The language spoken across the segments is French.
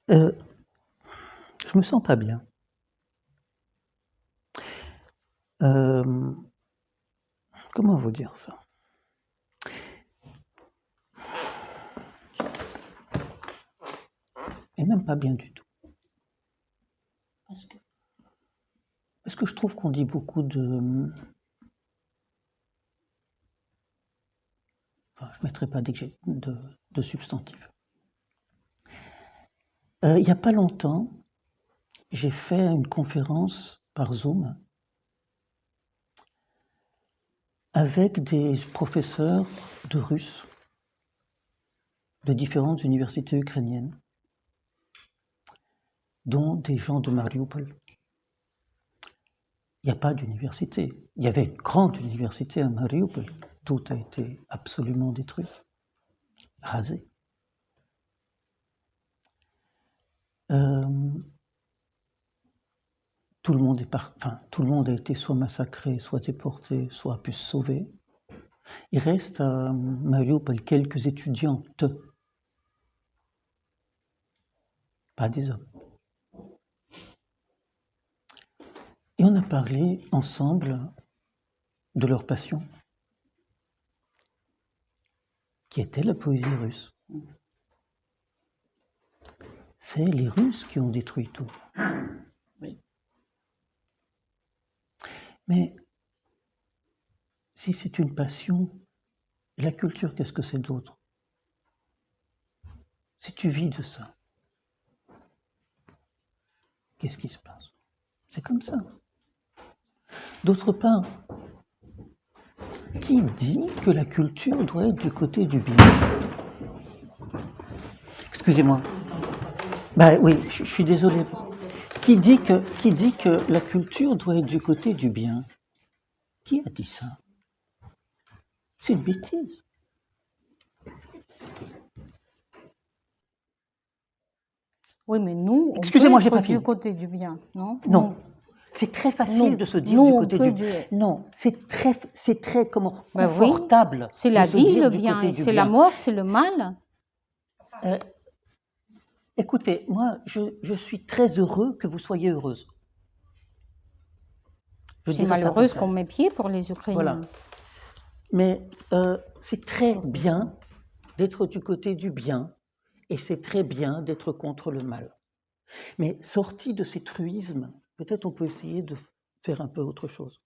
Je me sens pas bien. Comment vous dire ça? Et même pas bien du tout. Parce que je trouve qu'on dit beaucoup de... Enfin, je ne mettrai pas de substantif. Il n'y a pas longtemps, j'ai fait une conférence par Zoom avec des professeurs de russe de différentes universités ukrainiennes, dont des gens de Mariupol. Il n'y a pas d'université. Il y avait une grande université à Mariupol. Tout a été absolument détruit, rasé. Tout le monde a été soit massacré, soit déporté, soit a pu se sauver. Il reste à Mariupol quelques étudiantes, pas des hommes. Et on a parlé ensemble de leur passion, qui était la poésie russe. C'est les Russes qui ont détruit tout. Oui. Mais si c'est une passion, la culture, qu'est-ce que c'est d'autre? Si tu vis de ça, qu'est-ce qui se passe? C'est comme ça. D'autre part, qui dit que la culture doit être du côté du bien? Excusez-moi. Ben oui, je suis désolé. Qui dit que la culture doit être du côté du bien? Qui a dit ça? C'est une bêtise. Oui, mais nous, on Excusez-moi, j'ai peut pas être fini. du côté du bien, non? Non. C'est très facile de se dire du côté du bien. Non, c'est très confortable. Oui, c'est la vie, le bien, et c'est la mort, c'est le mal. Écoutez, moi, je suis très heureux que vous soyez heureuse. Je suis malheureuse qu'on met pied pour les Ukrainiens. Voilà. Mais c'est très bien d'être du côté du bien, et c'est très bien d'être contre le mal. Mais sorti de ces truismes, peut-être on peut essayer de faire un peu autre chose.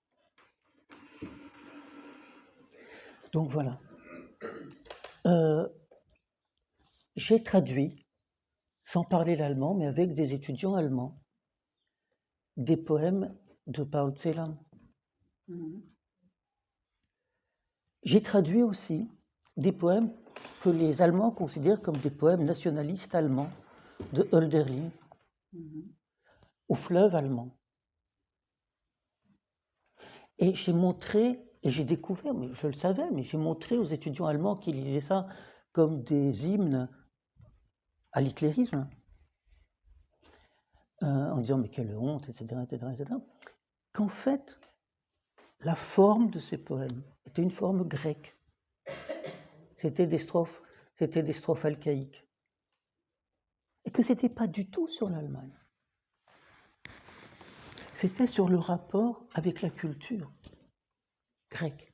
Donc voilà. J'ai traduit, sans parler l'allemand, mais avec des étudiants allemands, des poèmes de Paul Celan. J'ai traduit aussi des poèmes que les Allemands considèrent comme des poèmes nationalistes allemands, de Hölderlin, au fleuve allemand. Et j'ai montré, et j'ai découvert, mais je le savais, mais j'ai montré aux étudiants allemands qui lisaient ça comme des hymnes à l'hitlérisme, en disant mais quelle honte, etc., qu'en fait, la forme de ces poèmes était une forme grecque. C'était des strophes alcaïques. Et que ce n'était pas du tout sur l'Allemagne. C'était sur le rapport avec la culture grecque.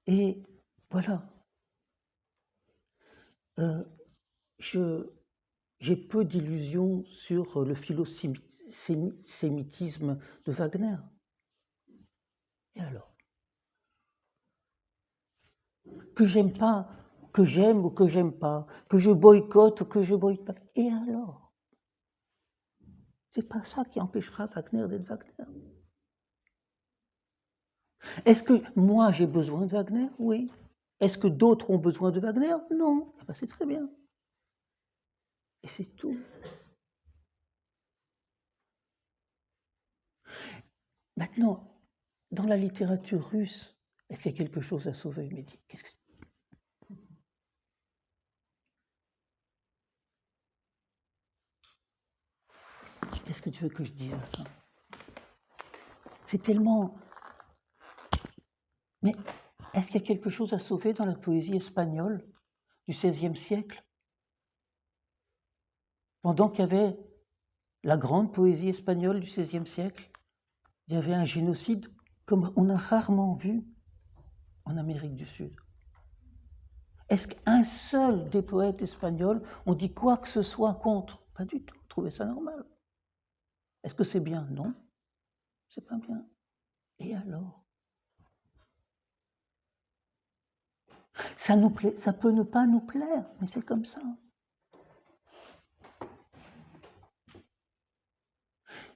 Et voilà. J'ai peu d'illusions sur le philosémitisme de Wagner. Et alors? Que j'aime pas, que j'aime ou que j'aime pas, que je boycotte ou que je boycotte pas. Et alors? C'est pas ça qui empêchera Wagner d'être Wagner. Est-ce que moi j'ai besoin de Wagner? Oui. Est-ce que d'autres ont besoin de Wagner? Non. Eh ben, c'est très bien. Et c'est tout. Maintenant, dans la littérature russe, est-ce qu'il y a quelque chose à sauver, Mehdi? Qu'est-ce que tu veux que je dise à ça? C'est tellement... Mais est-ce qu'il y a quelque chose à sauver dans la poésie espagnole, du XVIe siècle. Pendant qu'il y avait la grande poésie espagnole du XVIe siècle, il y avait un génocide comme on a rarement vu en Amérique du Sud. Est-ce qu'un seul des poètes espagnols ont dit quoi que ce soit contre? Pas du tout, trouvez ça normal. Est-ce que c'est bien? Non, c'est pas bien. Et alors? Ça nous plaît, ça peut ne pas nous plaire, mais c'est comme ça.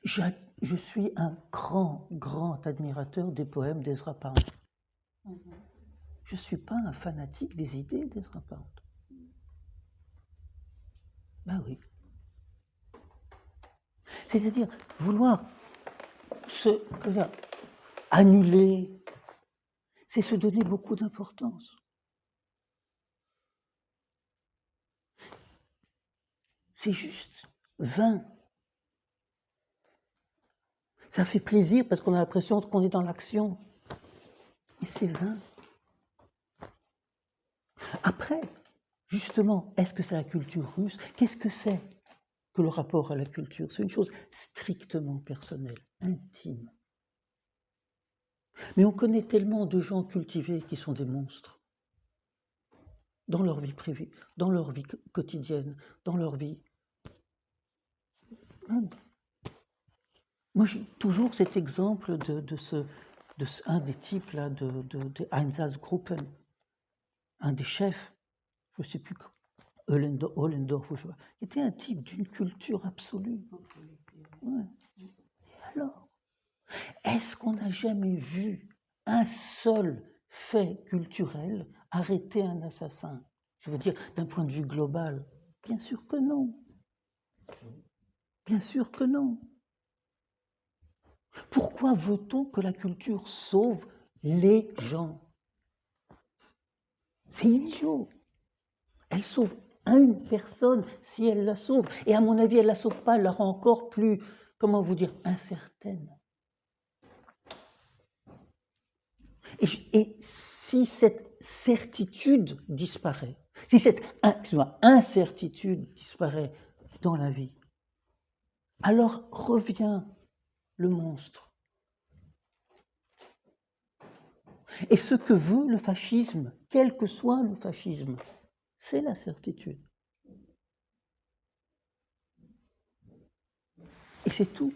Je suis un grand admirateur des poèmes d'Ezra Pound. Je ne suis pas un fanatique des idées d'Ezra Pound. Ben oui. C'est-à-dire, vouloir annuler, c'est se donner beaucoup d'importance. C'est juste vain. Ça fait plaisir parce qu'on a l'impression qu'on est dans l'action. Mais c'est vain. Après, justement, est-ce que c'est la culture russe? Qu'est-ce que c'est que le rapport à la culture? C'est une chose strictement personnelle, intime. Mais on connaît tellement de gens cultivés qui sont des monstres. Dans leur vie privée, dans leur vie quotidienne, dans leur vie. Moi, j'ai toujours cet exemple de un des types là, de Einsatzgruppen, un des chefs, je ne sais plus, Ollendorf, ou je sais pas, qui était un type d'une culture absolue. Ouais. Alors, est-ce qu'on n'a jamais vu un seul fait culturel arrêter un assassin? Je veux dire, d'un point de vue global. Bien sûr que non. Bien sûr que non. Pourquoi veut-on que la culture sauve les gens? C'est idiot. Elle sauve une personne si elle la sauve. Et à mon avis, elle ne la sauve pas, elle la rend encore plus, comment vous dire, incertaine. Et si cette certitude disparaît, si cette incertitude disparaît dans la vie, alors revient le monstre. Et ce que veut le fascisme, quel que soit le fascisme, c'est la certitude. Et c'est tout.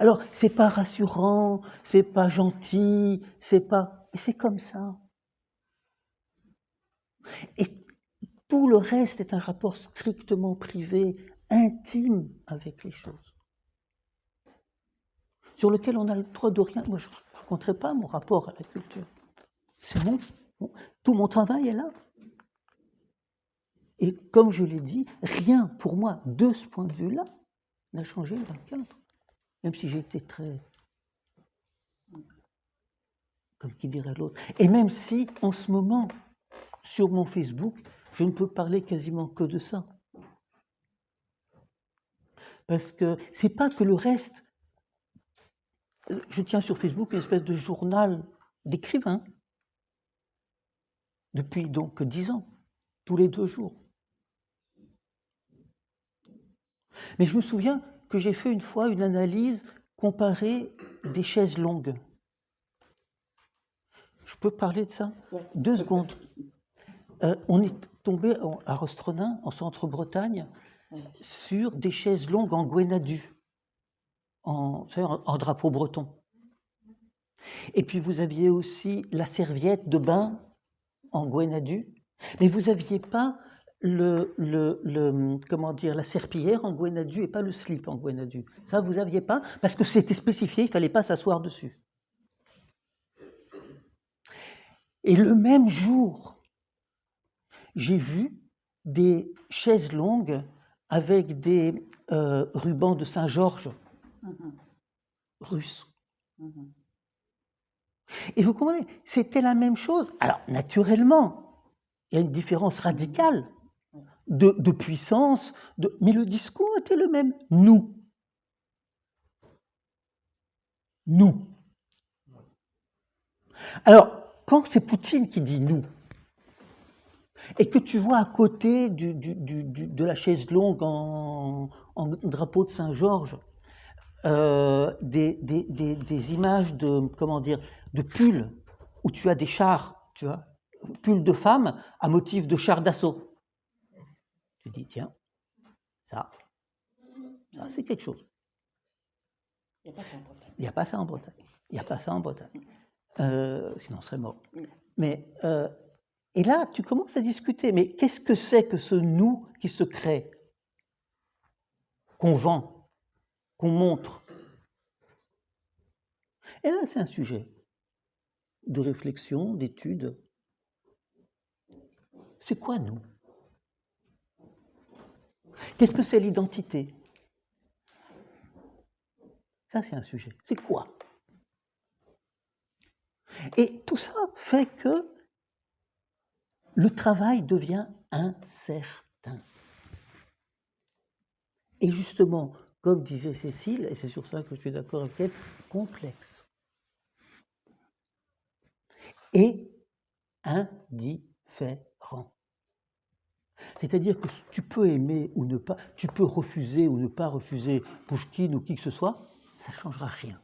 Alors, c'est pas rassurant, c'est pas gentil, c'est pas... Et c'est comme ça. Et tout le reste est un rapport strictement privé, intime avec les choses, sur lequel on a le droit de rien. Moi, je ne raconterai pas mon rapport à la culture. C'est tout mon travail est là. Et comme je l'ai dit, rien pour moi, de ce point de vue-là, n'a changé dans le cadre. Même si j'ai été très, comme qui dirait l'autre, et même si, en ce moment, sur mon Facebook, je ne peux parler quasiment que de ça. Parce que c'est pas que le reste... Je tiens sur Facebook une espèce de journal d'écrivains, depuis donc 10 ans, tous les 2 jours. Mais je me souviens que j'ai fait une fois une analyse comparée des chaises longues. Je peux parler de ça? 2 secondes. On est tombé à Rostronin, en centre-Bretagne, sur des chaises longues en Gwenadu, en drapeau breton. Et puis vous aviez aussi la serviette de bain en Gwenadu, mais vous n'aviez pas la serpillière en Gwenadu et pas le slip en Gwenadu. Ça, vous n'aviez pas, parce que c'était spécifié, il ne fallait pas s'asseoir dessus. Et le même jour, j'ai vu des chaises longues avec des rubans de Saint-Georges russes. Et vous comprenez, c'était la même chose. Alors, naturellement, il y a une différence radicale de puissance, mais le discours était le même. Nous. Alors, quand c'est Poutine qui dit « nous », et que tu vois à côté de la chaise longue en drapeau de Saint-Georges des images de, comment dire, de pulls où tu as des chars, tu vois, pulls de femmes à motif de chars d'assaut. Tu dis, tiens, ça c'est quelque chose. Il n'y a pas ça en Bretagne. Il n'y a pas ça en Bretagne. Il n'y a pas ça en Bretagne. Sinon, on serait mort. Mais, et là, tu commences à discuter. Mais qu'est-ce que c'est que ce nous qui se crée, qu'on vend, qu'on montre? Et là, c'est un sujet de réflexion, d'étude. C'est quoi nous? Qu'est-ce que c'est l'identité? Ça, c'est un sujet. C'est quoi? Et tout ça fait que le travail devient incertain. Et justement, comme disait Cécile, et c'est sur ça que je suis d'accord avec elle, complexe. Et indifférent. C'est-à-dire que tu peux aimer ou ne pas, tu peux refuser ou ne pas refuser Pouchkine ou qui que ce soit, ça ne changera rien.